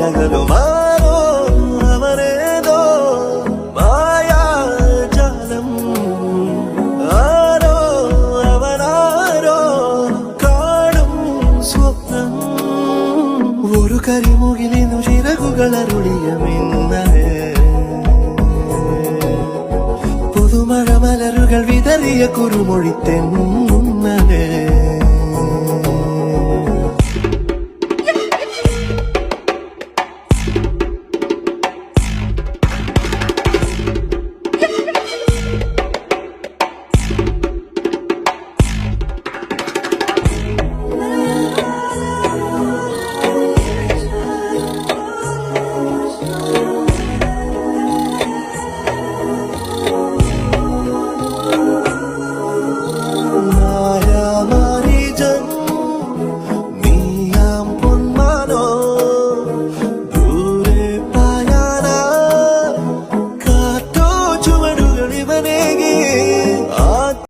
അകലുമാരോ അവനേതോ മായാജാലം ആരോ അവനാരോ കാണും സ്വപ്നം ഒരു കരിമുകിലിനു ചിറകുകളരുളിയ മിന്നലേ പുതുമഴ മലരുകൾ വിതറിയ കുറുമൊഴിത്തെന്നും